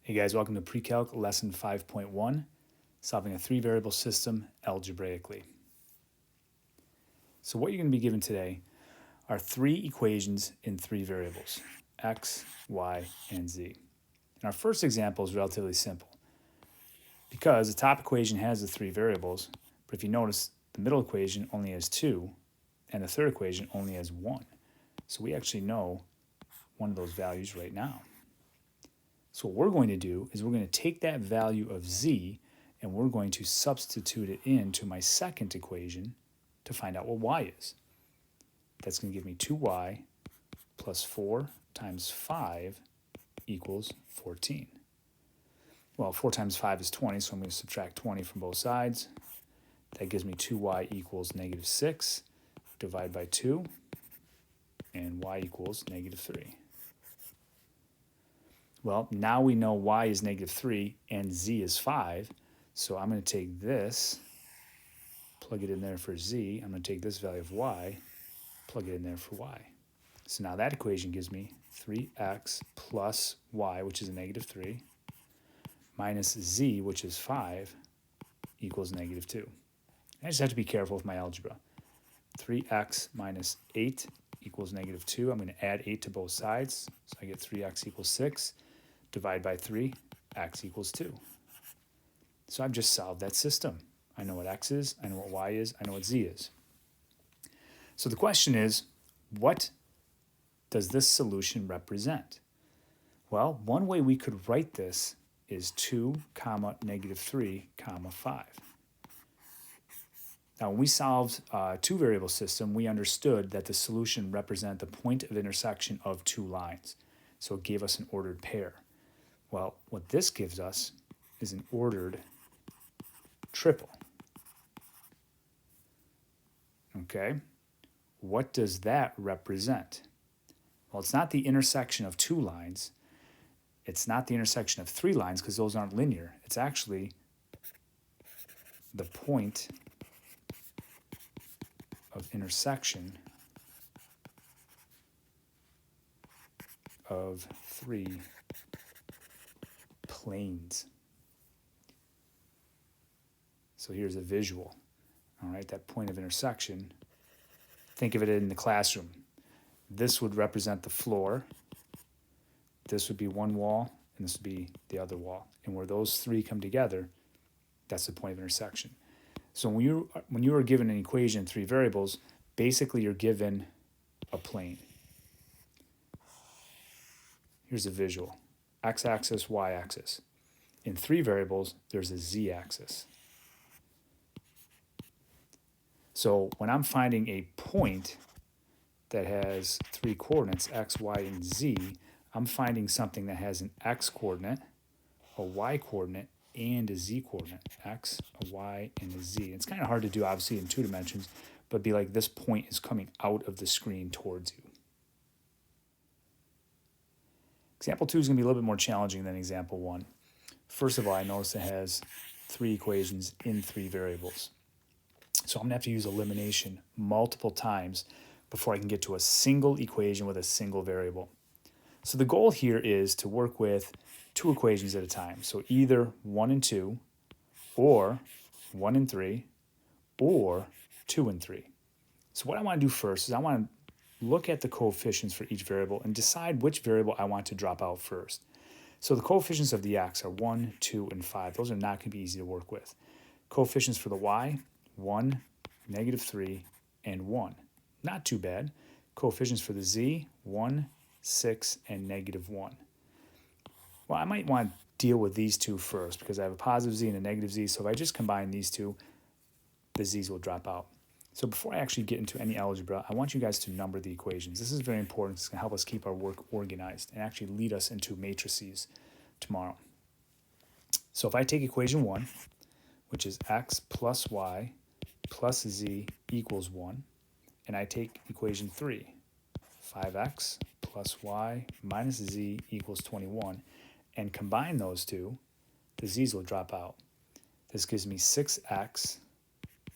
Hey guys, welcome to Pre-Calc lesson 5.1, solving a three-variable system algebraically. So what you're going to be given today are three equations in three variables, x, y, and z. And our first example is relatively simple because the top equation has the three variables, but if you notice, the middle equation only has two, and the third equation only has one. So we actually know one of those values right now. So what we're going to do is we're going to take that value of z and we're going to substitute it into my second equation to find out what y is. That's going to give me 2y plus 4 times 5 equals 14. Well, 4 times 5 is 20, so I'm going to subtract 20 from both sides. That gives me 2y equals negative 6, divide by 2, and y equals negative 3. Well, now we know y is negative 3 and z is 5. So I'm going to take this, plug it in there for z. I'm going to take this value of y, plug it in there for y. So now that equation gives me 3x plus y, which is a negative 3, minus z, which is 5, equals negative 2. I just have to be careful with my algebra. 3x minus 8 equals negative 2. I'm going to add 8 to both sides. So I get 3x equals 6. Divide by 3, x equals 2. So I've just solved that system. I know what x is, I know what y is, I know what z is. So the question is, what does this solution represent? Well, one way we could write this is 2, negative 3, 5. Now, when we solved a two-variable system, we understood that the solution represented the point of intersection of two lines. So it gave us an ordered pair. Well, what this gives us is an ordered triple. Okay, what does that represent? Well, it's not the intersection of two lines. It's not the intersection of three lines because those aren't linear. It's actually the point of intersection of three planes. So here's a visual. All right, that point of intersection. Think of it in the classroom. This would represent the floor. This would be one wall, and this would be the other wall. And where those three come together, that's the point of intersection. So when you are given an equation in three variables, basically you're given a plane. Here's a visual. X-axis, y-axis. In three variables, there's a z-axis. So when I'm finding a point that has three coordinates, x, y, and z, I'm finding something that has an x-coordinate, a y-coordinate, and a z-coordinate. X, a y, and a z. It's kind of hard to do, obviously, in two dimensions, but it'd be like this point is coming out of the screen towards you. Example 2 is going to be a little bit more challenging than example 1. First of all, I notice it has three equations in three variables. So I'm going to have to use elimination multiple times before I can get to a single equation with a single variable. So the goal here is to work with two equations at a time. So either 1 and 2, or 1 and 3, or 2 and 3. So what I want to do first is I want to look at the coefficients for each variable and decide which variable I want to drop out first. So the coefficients of the x are 1, 2, and 5. Those are not going to be easy to work with. Coefficients for the y, 1, negative 3, and 1. Not too bad. Coefficients for the z, 1, 6, and negative 1. Well, I might want to deal with these two first because I have a positive z and a negative z. So if I just combine these two, the z's will drop out. So before I actually get into any algebra, I want you guys to number the equations. This is very important. It's going to help us keep our work organized and actually lead us into matrices tomorrow. So if I take equation 1, which is x plus y plus z equals 1, and I take equation 3, 5x plus y minus z equals 21, and combine those two, the z's will drop out. This gives me 6x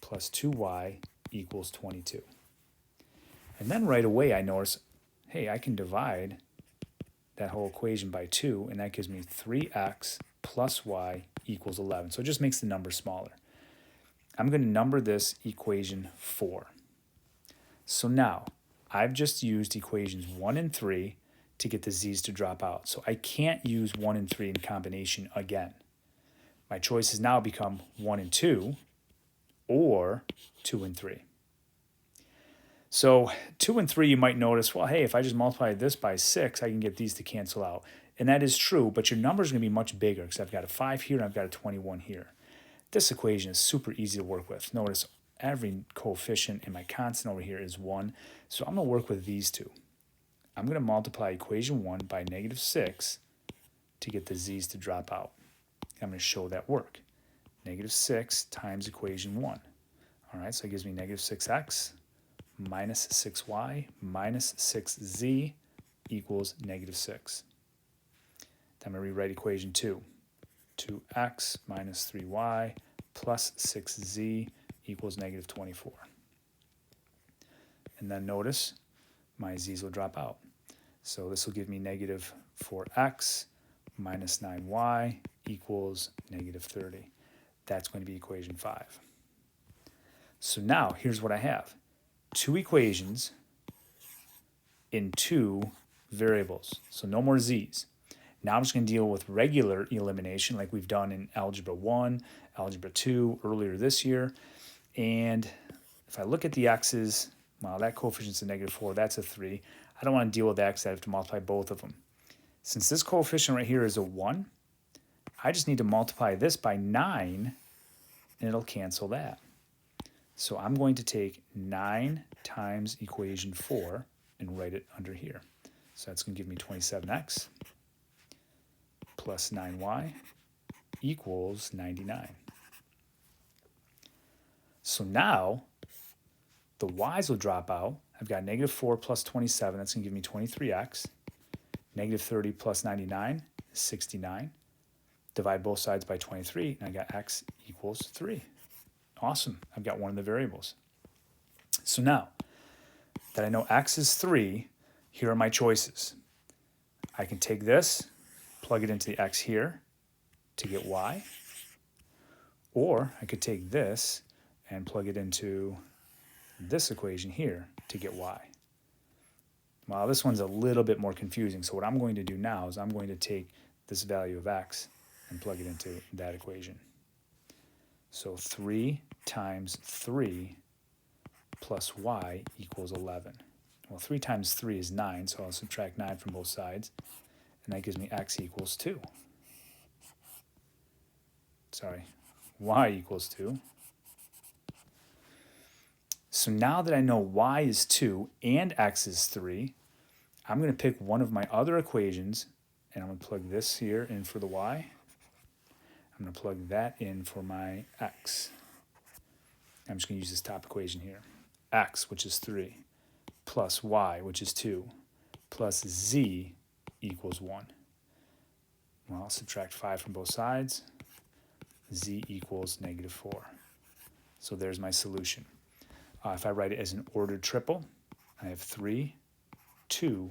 plus 2y equals 22. And then right away I notice, hey, I can divide that whole equation by 2, and that gives me 3x plus y equals 11. So it just makes the number smaller. I'm going to number this equation 4. So now, I've just used equations 1 and 3 to get the z's to drop out. So I can't use 1 and 3 in combination again. My choices now become 1 and 2 or 2 and 3. So 2 and 3, you might notice, well, hey, if I just multiply this by 6, I can get these to cancel out. And that is true, but your number is going to be much bigger because I've got a 5 here and I've got a 21 here. This equation is super easy to work with. Notice every coefficient and my constant over here is 1. So I'm going to work with these two. I'm going to multiply equation 1 by negative 6 to get the z's to drop out. I'm going to show that work. Negative 6 times equation 1. All right, so it gives me negative 6x minus 6y minus 6z equals negative 6. Then I'm going to rewrite equation 2. 2x minus 3y plus 6z equals negative 24. And then notice my z's will drop out. So this will give me negative 4x minus 9y equals negative 30. That's going to be equation 5. So now here's what I have. 2 equations in 2 variables. So no more z's. Now I'm just going to deal with regular elimination like we've done in Algebra 1, Algebra 2 earlier this year. And if I look at the x's, well, that coefficient's a negative 4, that's a 3. I don't want to deal with that because I have to multiply both of them. Since this coefficient right here is a 1, I just need to multiply this by 9, and it'll cancel that. So I'm going to take 9 times equation 4 and write it under here. So that's going to give me 27x plus 9y equals 99. So now the y's will drop out. I've got negative 4 plus 27. That's going to give me 23x. Negative 30 plus 99 is 69. Divide both sides by 23, and I got x equals 3. Awesome. I've got one of the variables. So now that I know x is 3, here are my choices. I can take this, plug it into the x here to get y. Or I could take this and plug it into this equation here to get y. Well, this one's a little bit more confusing. So what I'm going to do now is I'm going to take this value of x and plug it into that equation. So 3 times 3 plus y equals 11. Well, 3 times 3 is 9, so I'll subtract 9 from both sides. And that gives me x equals 2. Sorry, y equals 2. So now that I know y is 2 and x is 3, I'm going to pick one of my other equations, and I'm going to plug this here in for the y. I'm going to plug that in for my x. I'm just going to use this top equation here. X, which is 3, plus y, which is 2, plus z equals 1. Well, I'll subtract 5 from both sides. Z equals negative 4. So there's my solution. If I write it as an ordered triple, I have 3, 2,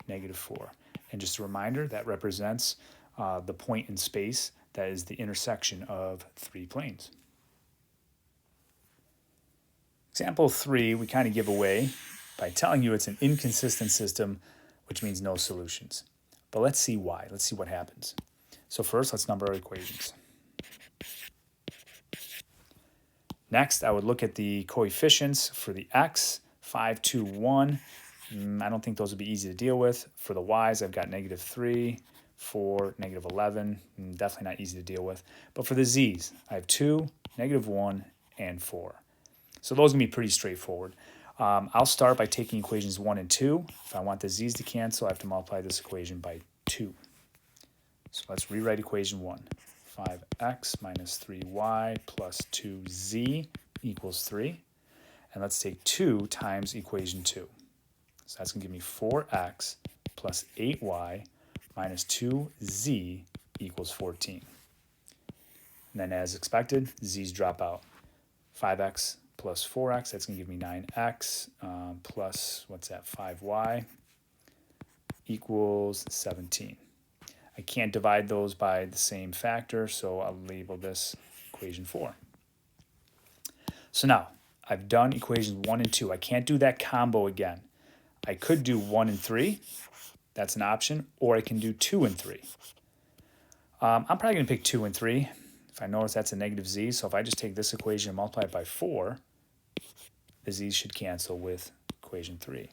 negative 4. And just a reminder, that represents the point in space that is the intersection of 3 planes. Example 3, we kind of give away by telling you it's an inconsistent system, which means no solutions. But let's see why. Let's see what happens. So first, let's number our equations. Next, I would look at the coefficients for the x, 5, 2, 1. I don't think those would be easy to deal with. For the y's, I've got negative 3, 4, negative 11. Definitely not easy to deal with. But for the z's, I have 2, negative 1, and 4. So those are going to be pretty straightforward. I'll start by taking equations 1 and 2. If I want the z's to cancel, I have to multiply this equation by 2. So let's rewrite equation 1. 5x minus 3y plus 2z equals 3. And let's take 2 times equation 2. So that's going to give me 4x plus 8y minus 2z equals 14. And then as expected, z's drop out. 5x plus 4x, that's going to give me 9x plus, what's that, 5y equals 17. I can't divide those by the same factor, so I'll label this equation 4. So now, I've done equations 1 and 2. I can't do that combo again. I could do 1 and 3. That's an option. Or I can do 2 and 3. I'm probably going to pick 2 and 3. If I notice that's a negative z, so if I just take this equation and multiply it by 4, the z's should cancel with equation 3.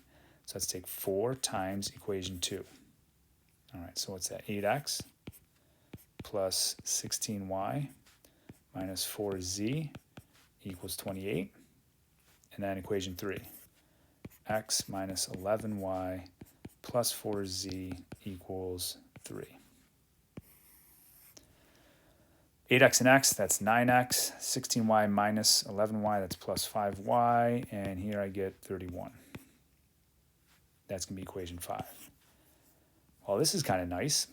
So let's take 4 times equation 2. All right, so what's that? 8x plus 16y minus 4z equals 28. And then equation 3. X minus 11y plus 4z equals 3. 8x and x, that's 9x. 16y minus 11y, that's plus 5y. And here I get 31. That's going to be equation 5. Well, this is kind of nice.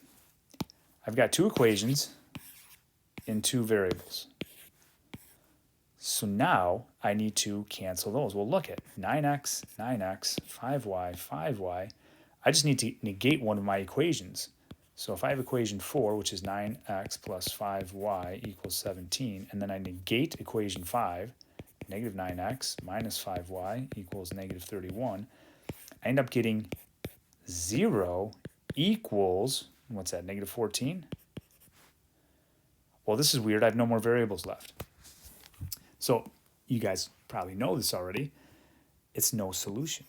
I've got two equations in two variables. So now I need to cancel those. Well, look at 9x, 9x, 5y, 5y. I just need to negate one of my equations. So if I have equation 4, which is 9x plus 5y equals 17, and then I negate equation 5, negative 9x minus 5y equals negative 31, I end up getting 0 equals, what's that, negative 14? Well, this is weird. I have no more variables left. So you guys probably know this already. It's no solution.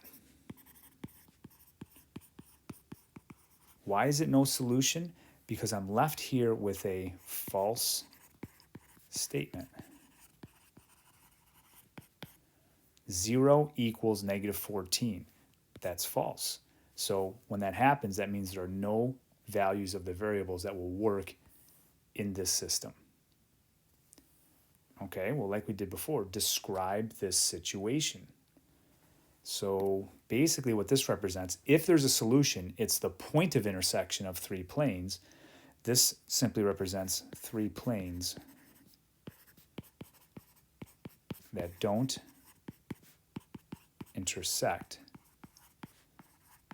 Why is it no solution? Because I'm left here with a false statement. 0 equals negative 14. That's false. So when that happens, that means there are no values of the variables that will work in this system. Okay, well, like we did before, describe this situation. So basically what this represents, if there's a solution, it's the point of intersection of three planes. This simply represents three planes that don't intersect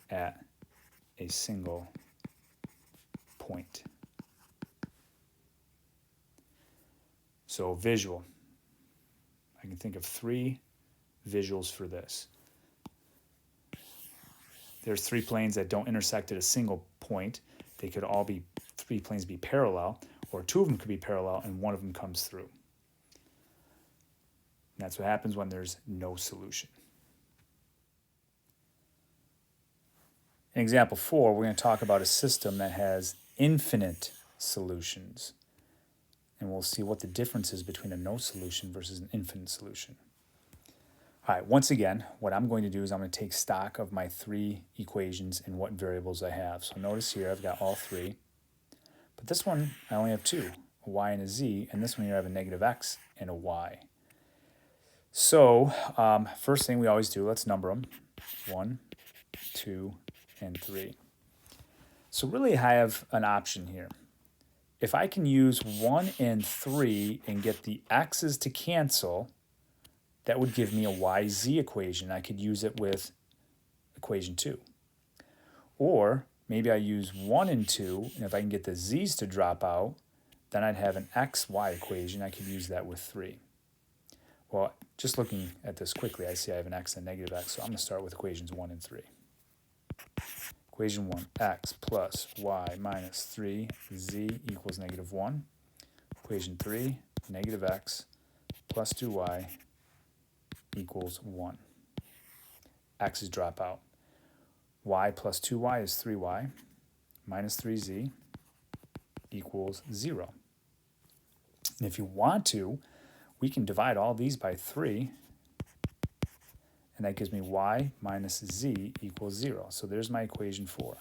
at a single point. So visual. I can think of three visuals for this. There's three planes that don't intersect at a single point. They could all be, three planes be parallel, or two of them could be parallel and one of them comes through. And that's what happens when there's no solution. In example 4, we're going to talk about a system that has infinite solutions. And we'll see what the difference is between a no solution versus an infinite solution. All right, once again, what I'm going to do is I'm going to take stock of my three equations and what variables I have. So notice here I've got all three. But this one, I only have two, a y and a z. And this one here I have a negative x and a y. So first thing we always do, let's number them. 1, 2, and 3. So really I have an option here. If I can use 1 and 3 and get the x's to cancel, that would give me a yz equation. I could use it with equation 2. Or maybe I use 1 and 2, and if I can get the z's to drop out, then I'd have an xy equation. I could use that with 3. Well, just looking at this quickly, I see I have an x and negative x, so I'm going to start with equations 1 and 3. Equation 1, x plus y minus 3z equals negative 1. Equation 3, negative x plus 2y equals 1. X's drop out. Y plus 2y is 3y minus 3z equals 0. And if you want to, we can divide all these by 3, and that gives me y minus z equals 0. So there's my equation 4.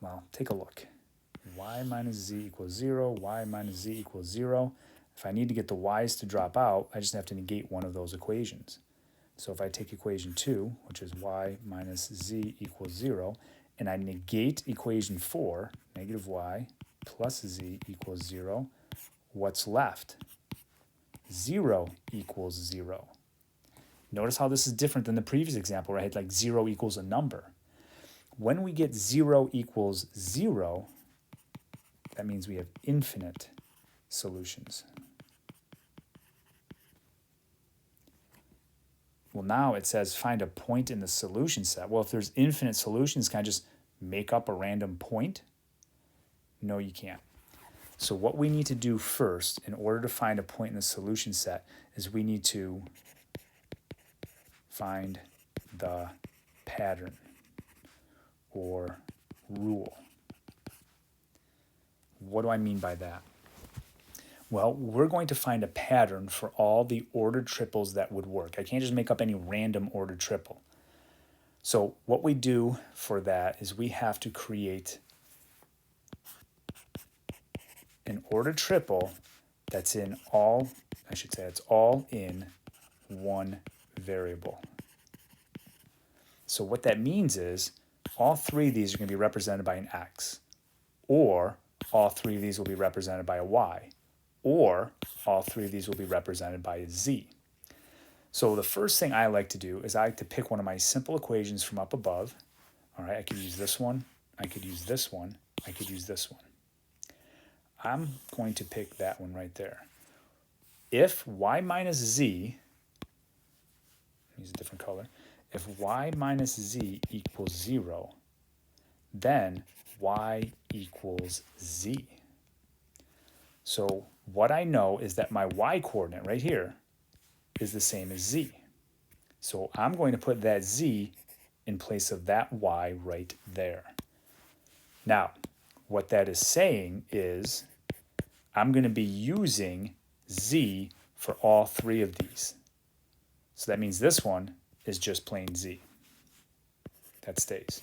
Well, take a look. Y minus z equals 0, y minus z equals 0. If I need to get the y's to drop out, I just have to negate one of those equations. So if I take equation 2, which is y minus z equals 0, and I negate equation 4, negative y plus z equals 0, what's left? 0 equals 0. Notice how this is different than the previous example where I had like 0 equals a number. When we get 0 equals 0, that means we have infinite solutions. Well, now it says find a point in the solution set. Well, if there's infinite solutions, can I just make up a random point? No, you can't. So what we need to do first in order to find a point in the solution set is we need to find the pattern or rule. What do I mean by that? Well, we're going to find a pattern for all the ordered triples that would work. I can't just make up any random ordered triple. So what we do for that is we have to create an ordered triple that's in all, I should say it's all in one variable. So what that means is all three of these are going to be represented by an x, or all three of these will be represented by a y, or all three of these will be represented by a z. So the first thing I like to do is I like to pick one of my simple equations from up above. All right, I could use this one, I could use this one, I could use this one. I'm going to pick that one right there. If y minus z, use a different color, if y minus z equals 0, then y equals z. So what I know is that my y coordinate right here is the same as z. So I'm going to put that z in place of that y right there. Now, what that is saying is I'm going to be using z for all three of these. So that means this one is just plain z. That stays.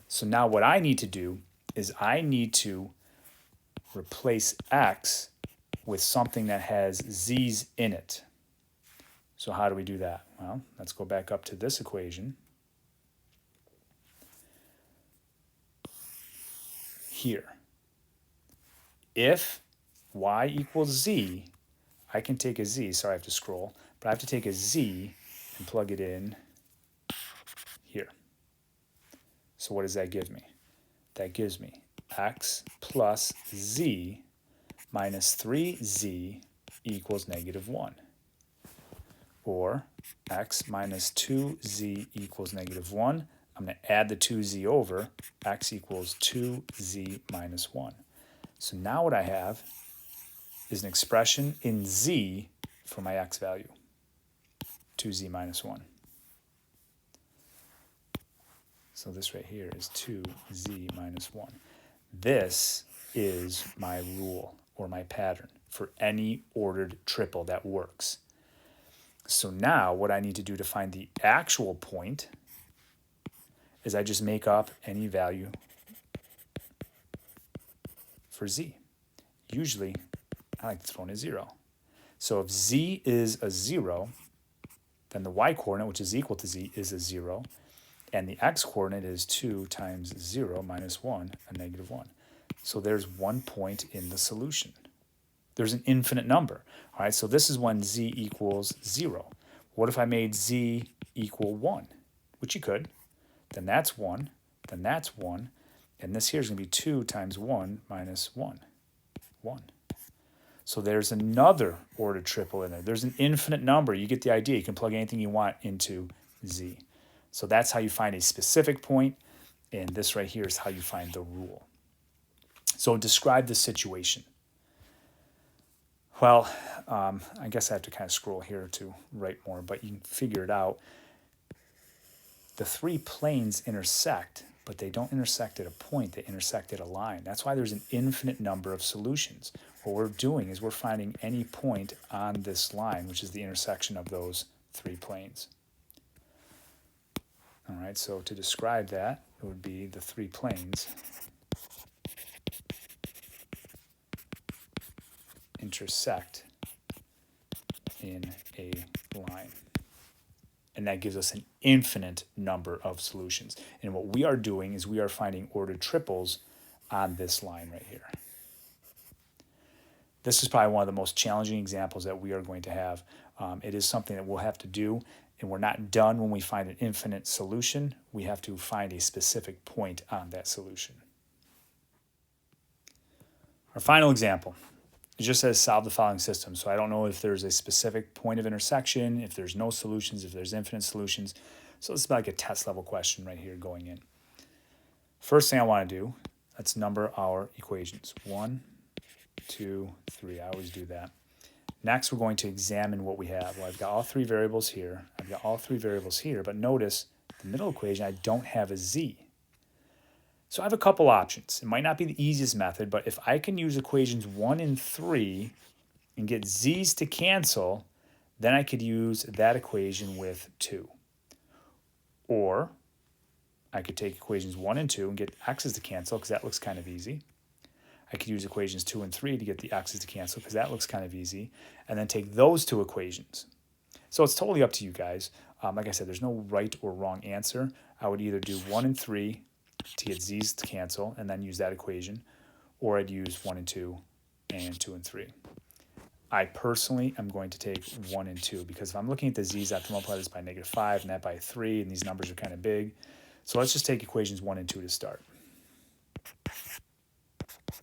So now what I need to do is I need to replace x with something that has z's in it. So how do we do that? Well, let's go back up to this equation. Here. If y equals z, I can take a z, sorry I have to scroll, but I have to take a z and plug it in here. So what does that give me? That gives me x plus z minus 3z equals -1. Or x minus 2z equals -1. I'm going to add the 2z over. X equals 2z minus 1. So now what I have is an expression in z for my x value. 2z minus 1. So this right here is 2z minus 1. This is my rule or my pattern for any ordered triple that works. So now what I need to do to find the actual point is I just make up any value for z. Usually, I like to throw in a 0. So if z is a 0, then the y-coordinate, which is equal to z, is a 0. And the x-coordinate is 2 times 0 minus 1, a -1. So there's one point in the solution. There's an infinite number. All right, so this is when z equals 0. What if I made z equal 1? Which you could. Then that's 1. Then that's 1. And this here is going to be 2 times 1 minus 1. 1. So there's another ordered triple in there. There's an infinite number. You get the idea. You can plug anything you want into z. So that's how you find a specific point, and this right here is how you find the rule. So describe the situation. Well, I guess I have to kind of scroll here to write more, but you can figure it out. The three planes intersect, but they don't intersect at a point. They intersect at a line. That's why there's an infinite number of solutions. What we're doing is we're finding any point on this line, which is the intersection of those three planes. All right, so to describe that, it would be the three planes intersect in a line. And that gives us an infinite number of solutions. And what we are doing is we are finding ordered triples on this line right here. This is probably one of the most challenging examples that we are going to have. It is something that we'll have to do, And we're not done when we find an infinite solution. We have to find a specific point on that solution. Our final example, it just says solve the following system. So I don't know if there's a specific point of intersection, if there's no solutions, if there's infinite solutions. So this is like a test level question right here going in. First thing I want to do, let's number our equations. 1, 2, 3. I always do that. Next, we're going to examine what we have. Well, I've got all three variables here. I've got all three variables here, but notice the middle equation, I don't have a z. So I have a couple options. It might not be the easiest method, but if I can use equations 1 and 3 and get z's to cancel, then I could use that equation with 2. Or I could take equations 1 and 2 and get x's to cancel because that looks kind of easy. I could use equations 2 and 3 to get the x's to cancel because that looks kind of easy, and then take those two equations. So it's totally up to you guys. Like I said, there's no right or wrong answer. I would either do 1 and 3 to get z's to cancel and then use that equation, or I'd use 1 and 2 and 2 and 3. I personally am going to take 1 and 2 because if I'm looking at the z's, I have to multiply this by -5 and that by 3, and these numbers are kind of big. So let's just take equations 1 and 2 to start.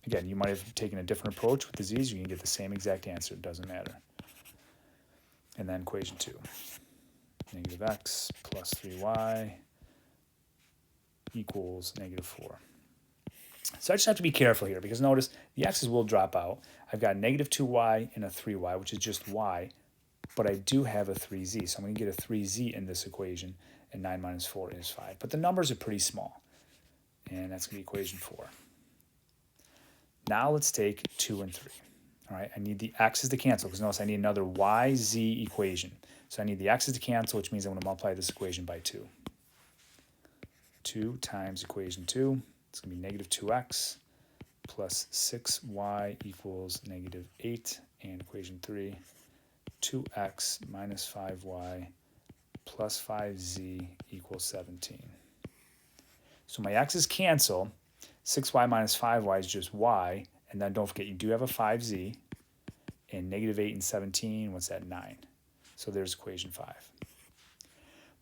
Again, you might have taken a different approach with the z's. You can get the same exact answer. It doesn't matter. And then equation 2. -x plus 3y equals -4. So I just have to be careful here because notice the x's will drop out. I've got -2y and a 3y, which is just y, but I do have a 3z. So I'm going to get a 3z in this equation, and 9 minus 4 is 5. But the numbers are pretty small, and that's going to be equation 4. Now let's take 2 and 3. All right, I need the x's to cancel because notice I need another yz equation. So I need the x's to cancel, which means I'm going to multiply this equation by 2. 2 times equation 2, it's going to be -2x plus 6y equals -8. And equation 3, 2x minus 5y plus 5z equals 17. So my x's cancel. 6y minus 5y is just y. And then don't forget, you do have a 5z. And -8 and 17, what's that? 9. So there's equation 5.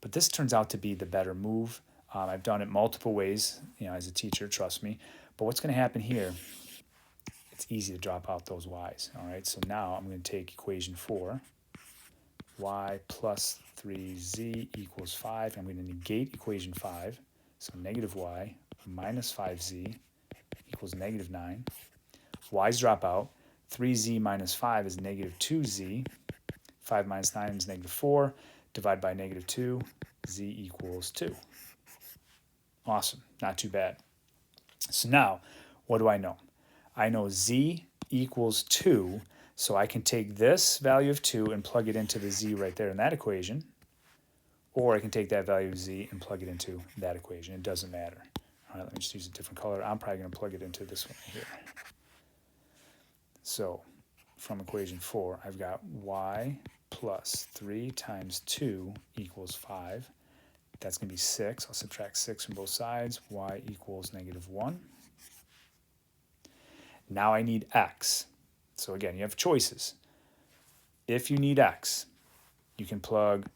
But this turns out to be the better move. I've done it multiple ways, as a teacher, trust me. But what's going to happen here, it's easy to drop out those y's. All right, so now I'm going to take equation 4. Y plus 3z equals 5. I'm going to negate equation 5. So -y minus 5z equals -9. Y's drop out. 3z minus 5 is -2z. 5 minus 9 is -4. Divide by -2, z equals 2. Awesome, not too bad. So now, what do I know? I know z equals 2, so I can take this value of 2 and plug it into the z right there in that equation, or I can take that value of z and plug it into that equation. It doesn't matter. All right, let me just use a different color. I'm probably going to plug it into this one right here. So from equation 4, I've got y plus 3 times 2 equals 5. That's going to be 6. I'll subtract 6 from both sides. Y equals -1. Now I need x. So again, you have choices. If you need x, you can plug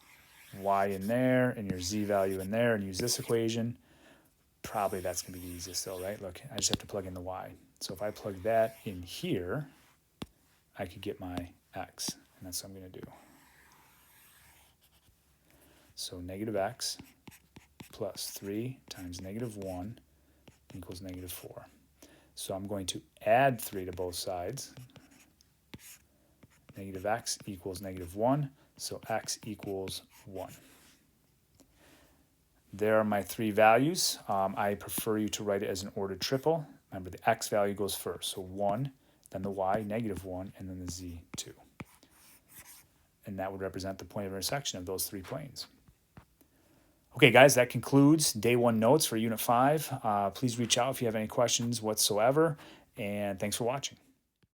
y in there and your z value in there and use this equation. Probably that's going to be the easiest though, right? Look, I just have to plug in the y. So if I plug that in here, I could get my x, and that's what I'm going to do. So -x plus 3 times -1 equals -4. So I'm going to add 3 to both sides. -x equals -1, so x equals 1. There are my 3 values. I prefer you to write it as an ordered triple. Remember, the x value goes first, so 1, then the y, -1, and then the z, 2. And that would represent the point of intersection of those 3 planes. Okay, guys, that concludes Day 1 notes for Unit 5. Please reach out if you have any questions whatsoever, and thanks for watching.